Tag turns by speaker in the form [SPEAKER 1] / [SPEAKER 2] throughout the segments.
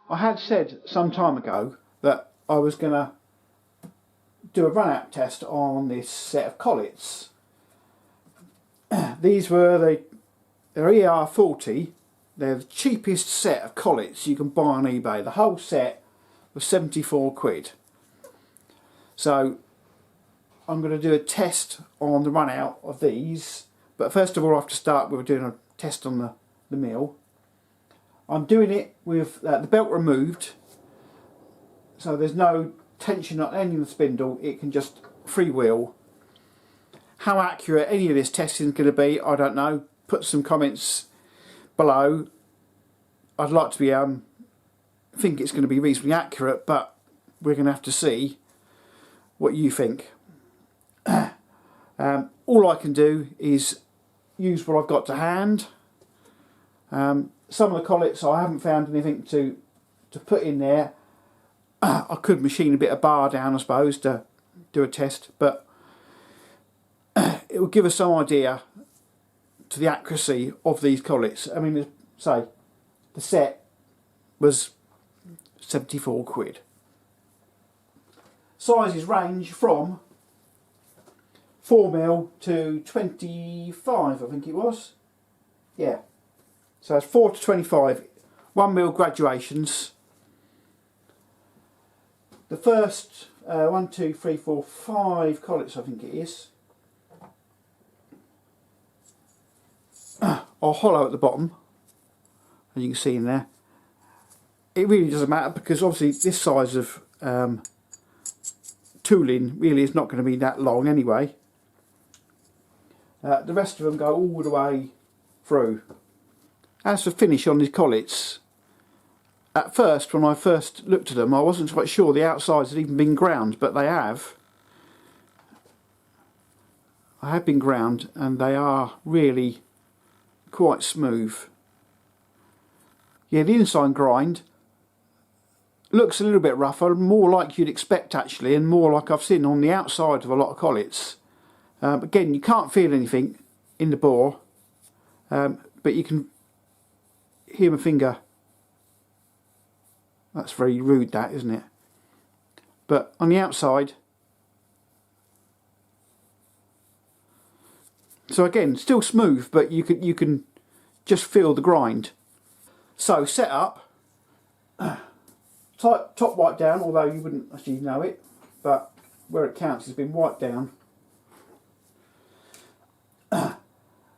[SPEAKER 1] I had said some time ago that I was going to do a run-out test on this set of collets. These were they're ER40. They're the cheapest set of collets you can buy on eBay. The whole set was 74 quid. So I'm going to do a test on the run-out of these. But first of all, I have to start with doing a test on the mill. I'm doing it with the belt removed, so there's no tension on any of the spindle. It can just freewheel. How accurate any of this testing is going to be, I don't know. Put some comments below. I'd like to be think it's going to be reasonably accurate, but we're going to have to see what you think. All I can do is use what I've got to hand. Some of the collets I haven't found anything to put in there. I could machine a bit of bar down, I suppose, to do a test, but it will give us some idea to the accuracy of these collets. I mean, say the set was 74 quid. Sizes range from 4mm to 25, I think it was. Yeah. So it's 4 to 25, 1mm graduations. The first 1, 2, 3, 4, 5 collets, I think it is, are hollow at the bottom, as you can see in there. It really doesn't matter because obviously this size of tooling really is not going to be that long anyway. The rest of them go all the way through. As for finish on these collets, at first when I first looked at them I wasn't quite sure the outsides had even been ground, but they have. I have been ground and they are really quite smooth. Yeah, the inside grind looks a little bit rougher, more like you'd expect actually, and more like I've seen on the outside of a lot of collets. Again, you can't feel anything in the bore, but you can hear my finger. That's very rude, that, isn't it? But on the outside, so again, still smooth, but you can just feel the grind. So set up, top wipe down, although you wouldn't actually know it, but where it counts has been wiped down.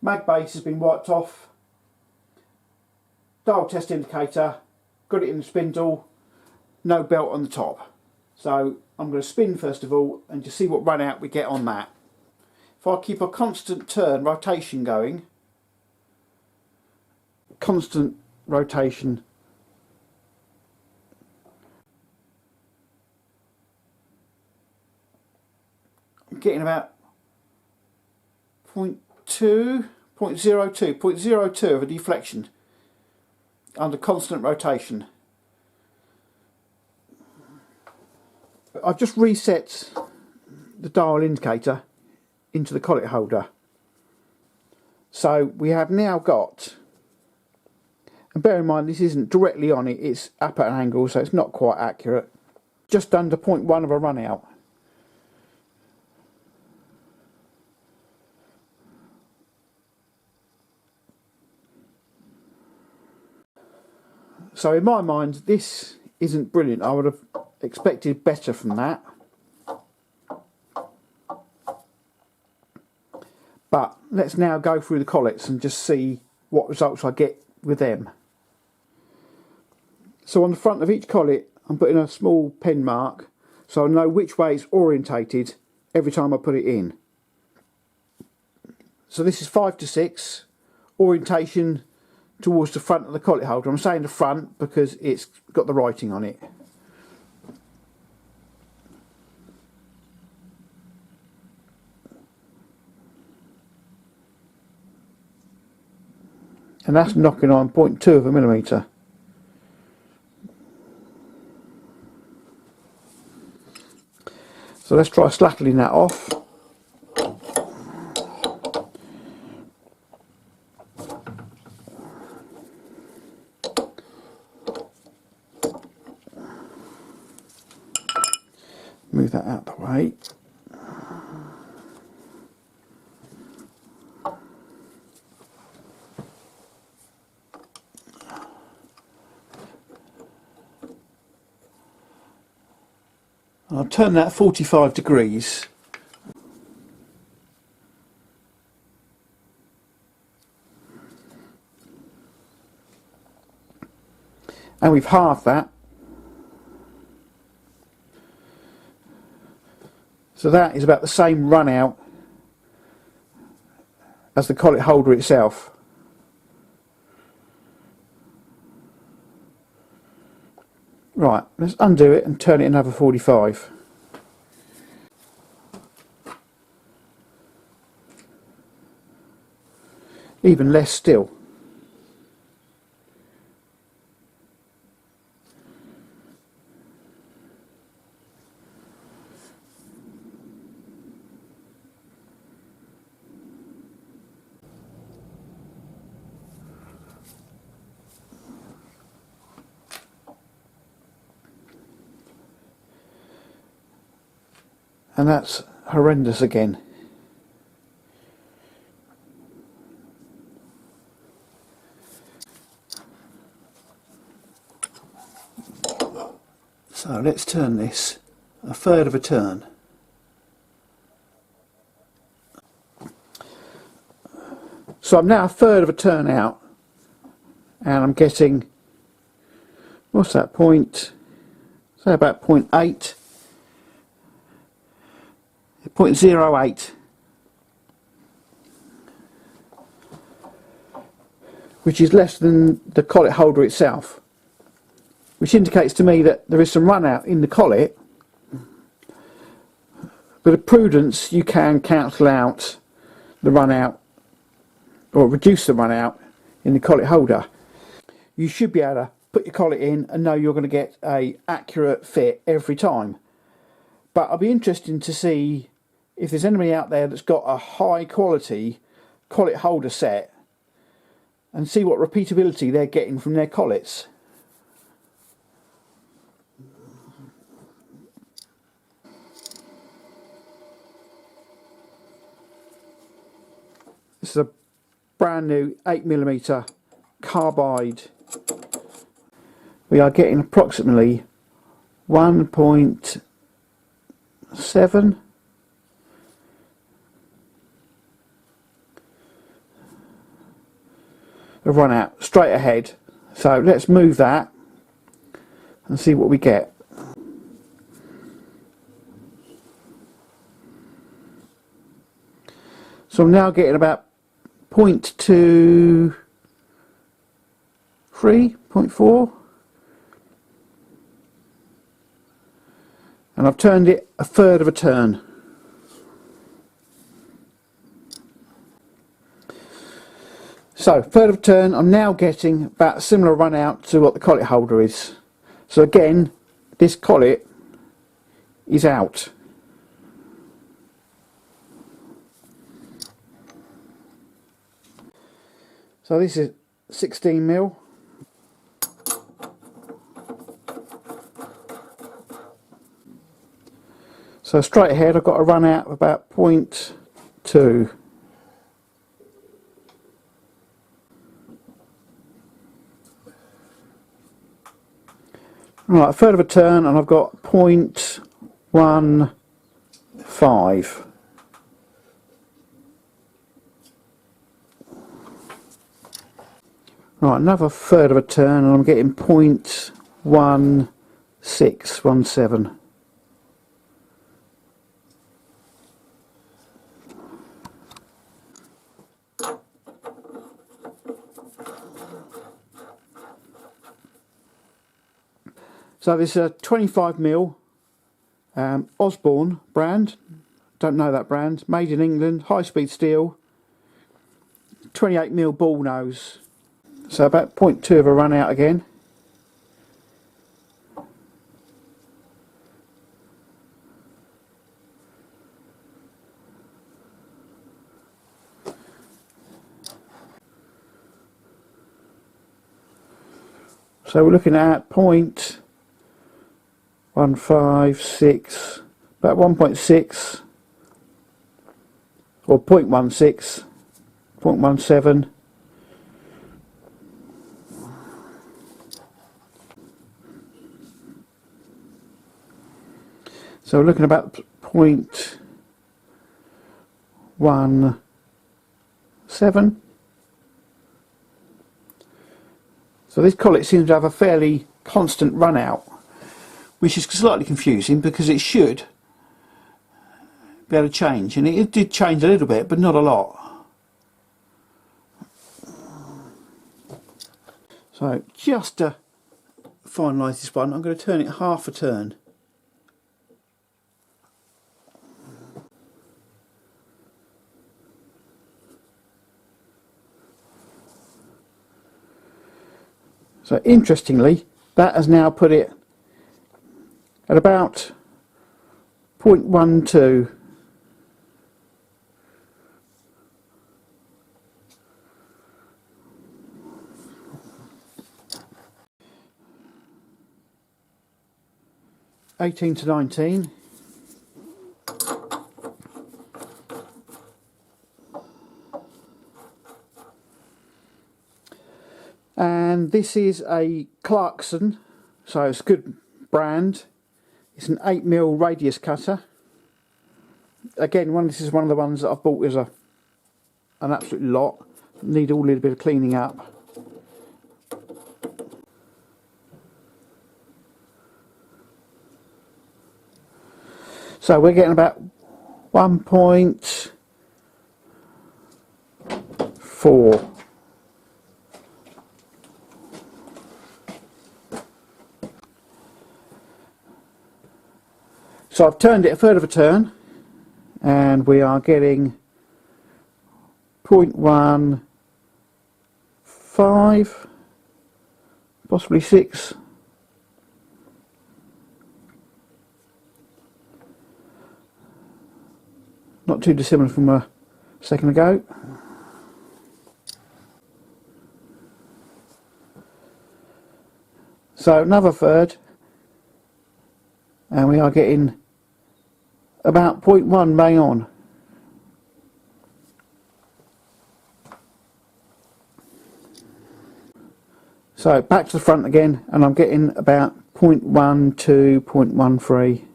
[SPEAKER 1] Mag base has been wiped off. Dial test indicator, got it in the spindle, no belt on the top. So I'm going to spin first of all and just see what run out we get on that. If I keep a constant turn rotation going, constant rotation, I'm getting about 0.02 of a deflection under constant rotation. I've just reset the dial indicator into the collet holder. So we have now got, and bear in mind this isn't directly on it, it's up at an angle, so it's not quite accurate, just under 0.1 of a run out. So in my mind this isn't brilliant. I would have expected better from that. But let's now go through the collets and just see what results I get with them. So on the front of each collet I'm putting a small pen mark so I know which way it's orientated every time I put it in. So this is 5 to 6, orientation towards the front of the collet holder. I'm saying the front because it's got the writing on it. And that's knocking on 0.2 of a millimetre. So let's try slattling that off. move that out of the way. I'll turn that 45 degrees. And we've halved that. So that is about the same run out as the collet holder itself. Right, let's undo it and turn it another 45. Even less still. And that's horrendous again. So let's turn this a third of a turn. So I'm now a third of a turn out, and I'm getting, what's that, point, say about 0.8. 0.08, which is less than the collet holder itself, which indicates to me that there is some run out in the collet, but at prudence you can cancel out the run out or reduce the run out in the collet holder. You should be able to put your collet in and know you're going to get an accurate fit every time. But I'll be interested to see if there's anybody out there that's got a high quality collet holder set and see what repeatability they're getting from their collets. This is a brand new 8mm carbide. We are getting approximately 1.7 of run out straight ahead. So let's move that and see what we get. So I'm now getting about 0.23, 0.4, and I've turned it a third of a turn. So, third of a turn, I'm now getting about a similar run out to what the collet holder is. So again, this collet is out. So this is 16mm. So straight ahead I've got a run out of about 0.2. Right, a third of a turn and I've got 0.15. Right, another third of a turn and I'm getting 0.1617. So this is a 25mm Osborne brand, don't know that brand, made in England, high speed steel, 28mm ball nose. So about 0.2 of a run out again. So we're looking at 0.156, about 1.6 or 0.16, 0.17. So we're looking at about 0.17. So this collet seems to have a fairly constant run out, which is slightly confusing because it should be able to change, and it did change a little bit but not a lot. So just to finalise this one, I'm going to turn it half a turn. So interestingly, that has now put it at about 0.12. (18 to 19). And this is a Clarkson, so it's a good brand. It's an 8mm radius cutter. Again, this is one of the ones that I've bought as an absolute lot. Need all a little bit of cleaning up. So we're getting about 1.4. So I've turned it a third of a turn, and we are getting 0.15, possibly 6. Not too dissimilar from a second ago. So another third, and we are getting about 0.1 bang on. So back to the front again, and I'm getting about 0.12, 0.13.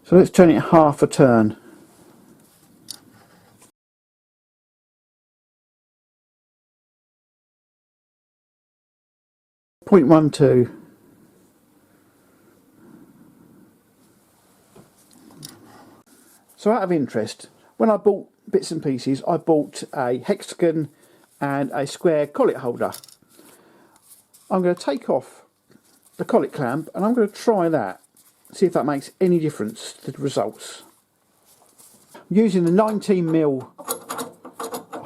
[SPEAKER 1] So let's turn it half a turn. Point 0.12. So out of interest, when I bought bits and pieces, I bought a hexagon and a square collet holder. I'm going to take off the collet clamp and I'm going to try that, see if that makes any difference to the results. I'm using the 19mm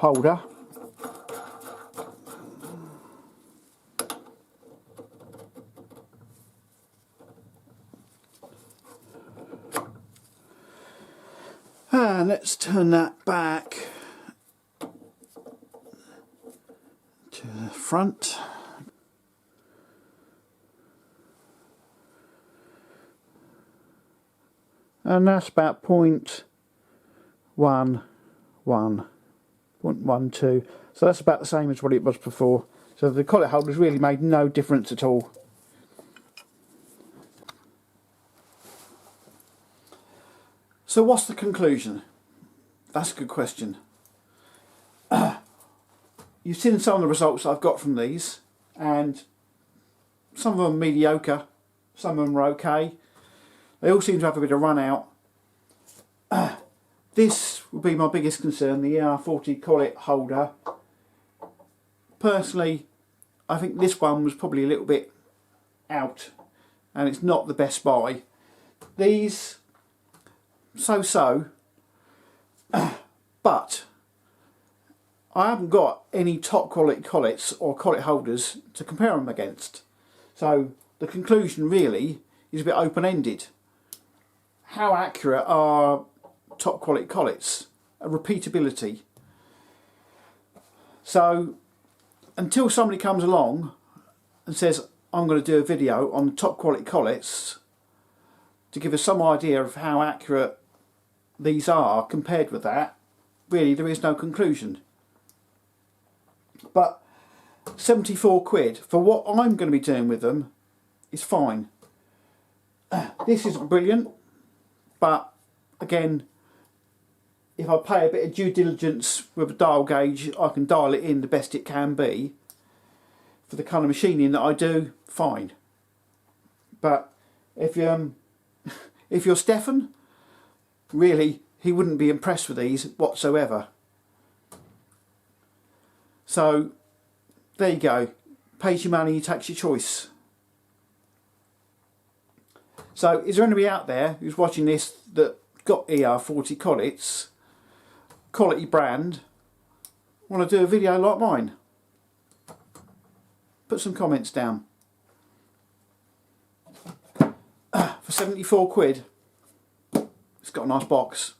[SPEAKER 1] holder. And let's turn that back to the front. And that's about 0.11, 0.12. So that's about the same as what it was before. So the collet holders really made no difference at all. So what's the conclusion? That's a good question. You've seen some of the results I've got from these, and some of them are mediocre, some of them are okay. They all seem to have a bit of run out. This would be my biggest concern, the ER40 collet holder. Personally, I think this one was probably a little bit out, and it's not the best buy. These, so-so, but I haven't got any top quality collets or collet holders to compare them against. So the conclusion really is a bit open-ended. How accurate are top quality collets? Repeatability. So until somebody comes along and says, I'm going to do a video on top quality collets, to give us some idea of how accurate these are compared with that, really there is no conclusion. But 74 quid for what I'm going to be doing with them is fine. This isn't brilliant, but again, if I pay a bit of due diligence with a dial gauge, I can dial it in the best it can be for the kind of machining that I do, fine. But if you're Stefan, really, he wouldn't be impressed with these whatsoever. So there you go, pays your money, takes your choice. So is there anybody out there who's watching this that got ER40 collets, quality brand, want to do a video like mine? Put some comments down. For 74 quid, it's got a nice box.